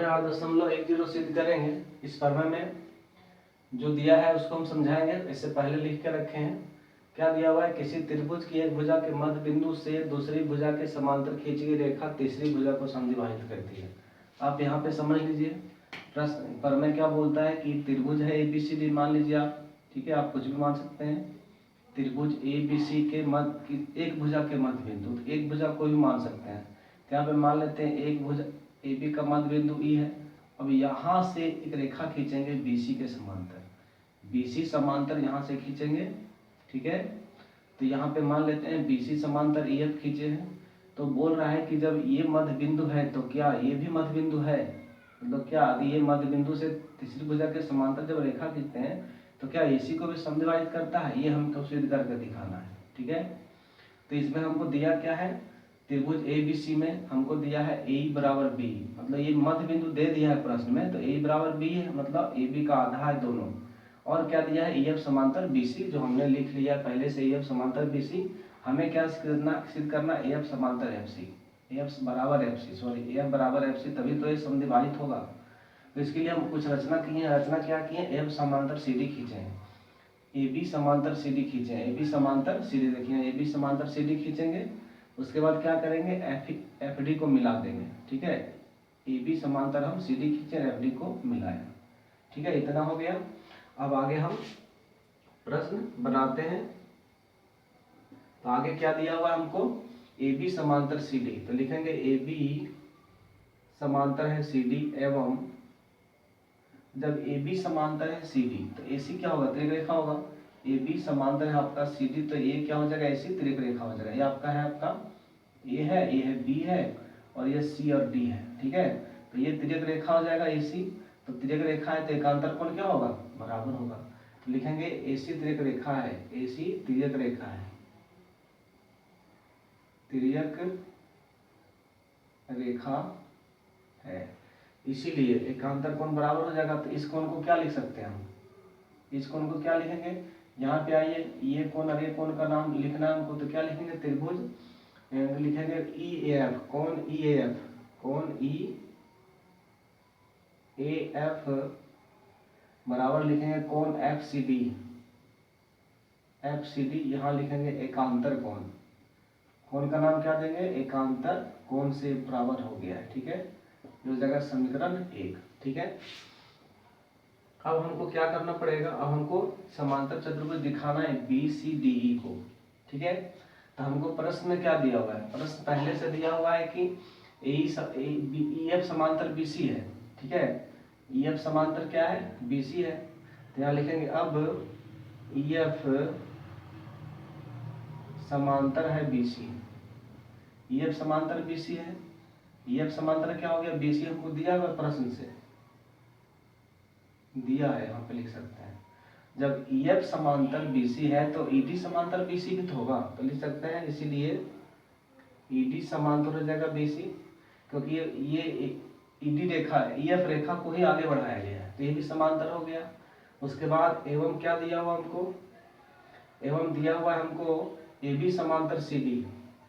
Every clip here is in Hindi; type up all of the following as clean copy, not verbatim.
प्रमेय 8.10 सिद्ध करेंगे। इस प्रमेय में जो दिया है उसको हम समझाएंगे। इससे पहले लिख के रखे हैं। क्या दिया हुआ है? किसी त्रिभुज की एक भुजा के मध्य बिंदु से दूसरी भुजा के समांतर खींची गई रेखा तीसरी भुजा को समद्विभाजित करती है। आप यहाँ पे समझ लीजिए। प्रश्न प्रमेय क्या बोलता है कि त्रिभुज है ABCD, मान लीजिए आप, ठीक है, आप कुछ भी मान सकते हैं। त्रिभुज ABC के मध्य की एक भुजा के मध्य बिंदु, तो एक भुजा कोई भी मान सकते हैं। तो यहाँ पे मान लेते हैं एक भुजा AB का मध्य बिंदु E है। अब यहाँ से एक रेखा खींचेंगे BC के समांतर, BC समांतर यहाँ से खींचेंगे, ठीक है। तो यहाँ पे मान लेते हैं BC समांतर EF खींचे हैं। तो बोल रहा है कि जब ये मध्य बिंदु है तो क्या ये भी मध्य बिंदु है? मतलब क्या ये मध्य बिंदु से तीसरी भुजा के समांतर जब रेखा खींचते हैं तो क्या AC को भी समद्विभाजित करता है? ये हमको सिद्ध करके दिखाना है, ठीक है। तो इसमें हमको दिया क्या है? त्रिभुज ABC में हमको दिया है A बराबर B, मतलब ये मध्य बिंदु दे दिया है प्रश्न में। तो A बराबर B है, मतलब AB का आधा है दोनों। और क्या दिया है? EF समांतर BC, जो हमने लिख लिया पहले से। EF समांतर BC हमें क्या सिद्ध करना? AF समांतर FC, AF बराबर FC, सॉरी AF बराबर FC, तभी तो ये समद्विभाजित होगा। तो इसके लिए हम कुछ रचना किए हैं। रचना क्या किए? AF समांतर CD खींचे हैं, AB समांतर CD खींचे हैं, AB समांतर CD, देखिए AB समांतर CD खींचेंगे। उसके बाद क्या करेंगे? FD को मिला देंगे, ठीक है। AB समांतर हम CD खींचे, FD को मिलाया, ठीक है। इतना हो गया। अब आगे हम प्रश्न बनाते हैं। तो आगे क्या दिया हुआ है हमको? AB समांतर CD, तो लिखेंगे AB समांतर है CD एवं जब AB समांतर है CD तो AC क्या होगा? त्रिक रेखा होगा। AB समांतर है आपका CD, तो ये क्या हो जाएगा? AC त्रिक रेखा हो जाएगा। ये आपका है, आपका A है, ये है B है, और ये C और D है, ठीक है। तो ये त्रिक रेखा हो जाएगा AC। तो त्रिक रेखा है तो एकांतर कोण क्या होगा? बराबर होगा। तो लिखेंगे AC त्रिक रेखा है, AC त्रिक रेखा है, त्रिक रेखा है, इसीलिए एकांतर कोण बराबर हो जाएगा। तो इस कोण को क्या लिख सकते हैं हम? इस कोण को क्या लिखेंगे? यहाँ पे आइए, ये कोण और ये कोण का नाम लिखना है हमको। तो क्या लिखेंगे? त्रिभुज लिखेंगे EAF, कोण EAF, कोण EAF बराबर लिखेंगे कोण FCD, FCD यहाँ लिखेंगे एकांतर कोण। कोण का नाम क्या देंगे? एकांतर कोण से बराबर हो गया है, ठीक है। जो जगह समीकरण 1, ठीक है। अब हमको क्या करना पड़ेगा? अब हमको समांतर चतुर्भुज दिखाना है BCDE को, ठीक है। तो हमको प्रश्न में क्या दिया हुआ है? प्रश्न पहले से दिया हुआ है कि EF समांतर BC है, ठीक है। EF समांतर क्या है? BC है। तो यहाँ लिखेंगे अब EF समांतर है BC, EF समांतर BC है। EF समांतर क्या हो गया? BC हमको दिया हुआ प्रश्न से दिया है, यहाँ पे लिख सकते हैं। जब EF समांतर BC है तो ED समांतर BC भी तो होगा, तो लिख सकते हैं। इसीलिए ED समांतर हो जाएगा BC, क्योंकि ये ED रेखा है, EF रेखा को ही आगे बढ़ाया गया है, तो ये भी समांतर हो गया। उसके बाद एवं क्या दिया हुआ हमको? एवं दिया हुआ है हमको AB समांतर CD,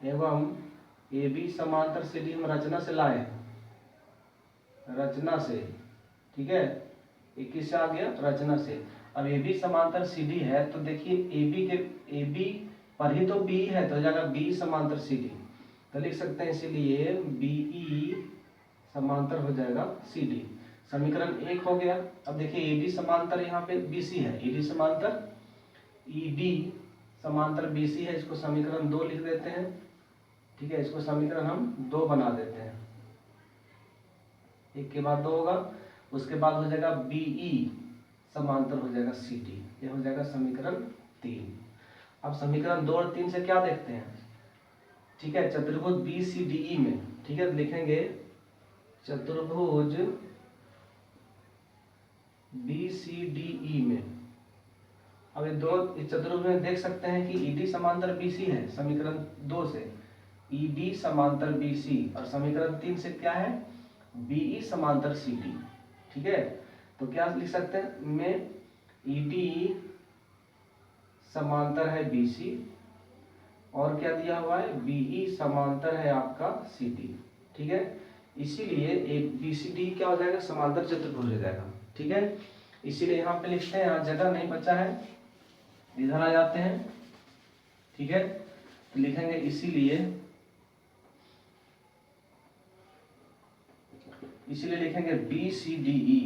एवं AB समांतर CD हम रचना से लाए हैं, रचना से, ठीक है। 21 से आ गया रचना से। अब AB समांतर CD है तो देखिए AB पर ही तो B है, तो हो जाएगा B समांतर CD, तो लिख सकते हैं इसीलिए BE समांतर हो जाएगा CD। समीकरण 1 हो गया। अब देखिए ED समांतर यहाँ पे BC है, ED समांतर ED समांतर BC है, इसको समीकरण 2 लिख देते हैं, ठीक है। इसको समीकरण हम 2 बना देते हैं, एक के बाद 2 होगा। उसके बाद हो जाएगा BE समांतर हो जाएगा CD, ये हो जाएगा समीकरण 3। अब समीकरण 2 और 3 से क्या देखते हैं? ठीक है, चतुर्भुज BCDE में, ठीक है, लिखेंगे चतुर्भुज BCDE में। अब ये दो इस चतुर्भुज में देख सकते हैं कि ED समांतर BC है, समीकरण 2 से ED समांतर BC, और समीकरण 3 से क्या है? BE समांतर CD, ठीक है। तो क्या लिख सकते हैं? में ED समांतर है BC और क्या दिया हुआ है? BE समांतर है आपका CD, ठीक है। इसीलिए ए बी सी डी क्या हो जाएगा, समांतर चतुर्भुज हो जाएगा। ठीक है, इसीलिए यहाँ पे लिखते हैं, यहाँ जगह नहीं बचा है, इधर आ जाते हैं। ठीक है, तो लिखेंगे इसीलिए लिखेंगे बी सी डी ई,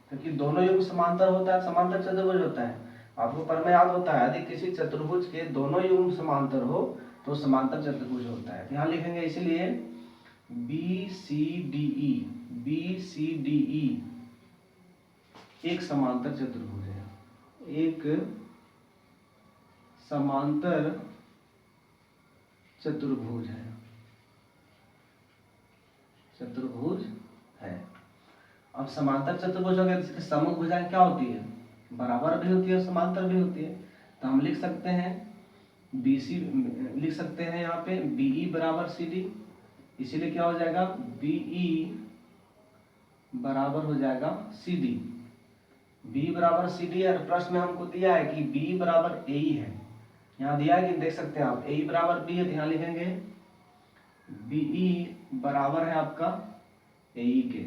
क्योंकि दोनों युग समांतर होता है, समांतर चतुर्भुज होता है। आपको पर में याद होता है, यदि किसी चतुर्भुज के दोनों युग समांतर हो तो समांतर चतुर्भुज होता है। यहाँ लिखेंगे इसीलिए B C D E, B C D E एक समांतर चतुर्भुज है, एक समांतर चतुर्भुज है, चतुर्भुज है। अब समांतर चतुर्भुज हो गया, इसकी सम्मुख भुजाएं क्या होती है, बराबर भी होती है, समांतर भी होती है। तो हम लिख सकते हैं BC, लिख सकते हैं यहाँ पे BE बराबर CD, इसीलिए क्या हो जाएगा BE बराबर हो जाएगा CD। B बराबर CD है, प्रश्न में हमको दिया है कि B बराबर AE है, यहाँ दिया है कि देख सकते हैं आप AE बराबर B है, तो यहाँ लिखेंगे BE बराबर है आपका AE के।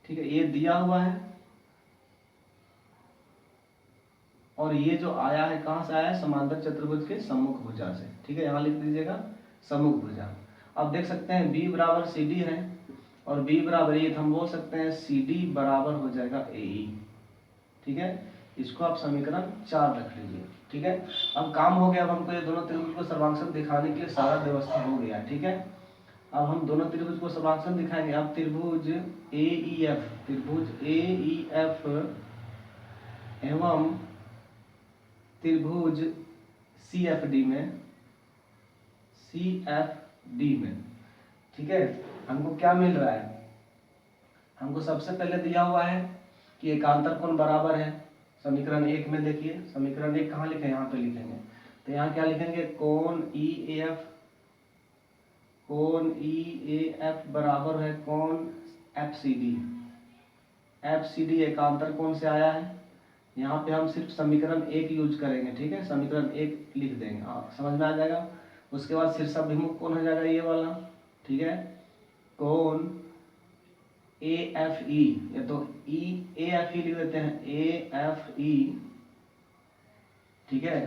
ठीक है, ये दिया हुआ है और ये जो आया है कहाँ से आया है, समांतर चतुर्भुज के सम्मुख भुजा से। ठीक है, यहाँ लिख दीजिएगा सम्मुख भुजा। अब देख सकते हैं B बराबर CD है और B बराबर ये, हम बोल सकते हैं CD बराबर हो जाएगा AE। ठीक है, इसको आप समीकरण 4 रख लीजिए। ठीक है, अब काम हो गया, अब हमको ये दोनों त्रिभुज को सर्वांक्षण दिखाने के लिए सारा व्यवस्था हो गया। ठीक है, अब हम दोनों त्रिभुज को सर्वांक्षण दिखाएंगे। अब त्रिभुज AEF, त्रिभुज AEF एवं त्रिभुज CFD में, CFD में। ठीक है, हमको क्या मिल रहा है, हमको सबसे पहले दिया हुआ है कि एकांतर कोण बराबर है। समीकरण 1 में देखिए, समीकरण 1 कहाँ लिखे, यहाँ पे लिखेंगे। तो यहाँ क्या लिखेंगे, कोण EAF, कोण EAF बराबर है कोण FCD। FCD एकांतर कोण से आया है, यहाँ पे हम सिर्फ समीकरण 1 यूज करेंगे। ठीक है, समीकरण 1 लिख देंगे, आप समझ में आ जाएगा। उसके बाद शीर्षाभिमुख कोण हो जाएगा ये वाला। ठीक है, कोण AFE, या तो AFE लिख देते हैं, AFE। ठीक है,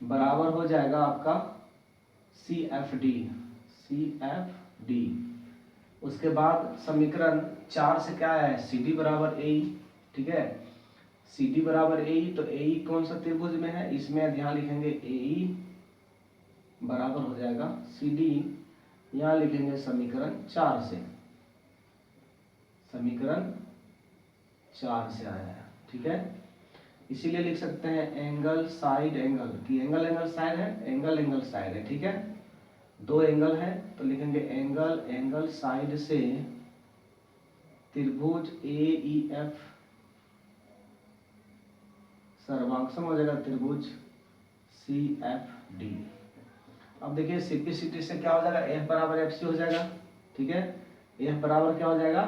बराबर हो जाएगा आपका CFD, CFD। उसके बाद समीकरण 4 से क्या है, CD बराबर AE। ठीक है, CD बराबर AE, तो AE कौन सा त्रिभुज में है, इसमें यहाँ लिखेंगे AE बराबर हो जाएगा CD। यहाँ लिखेंगे समीकरण 4 से, समीकरण 4 से आया है। ठीक है, इसीलिए लिख सकते हैं एंगल साइड एंगल, कि एंगल एंगल साइड है, एंगल एंगल साइड है। ठीक है, दो एंगल है तो लिखेंगे एंगल एंगल साइड से त्रिभुज AEF सर्वांक्षण हो जाएगा त्रिभुज CFD। अब देखिए CPCD से क्या हो जाएगा, F बराबर FC हो जाएगा। ठीक है, F बराबर क्या हो जाएगा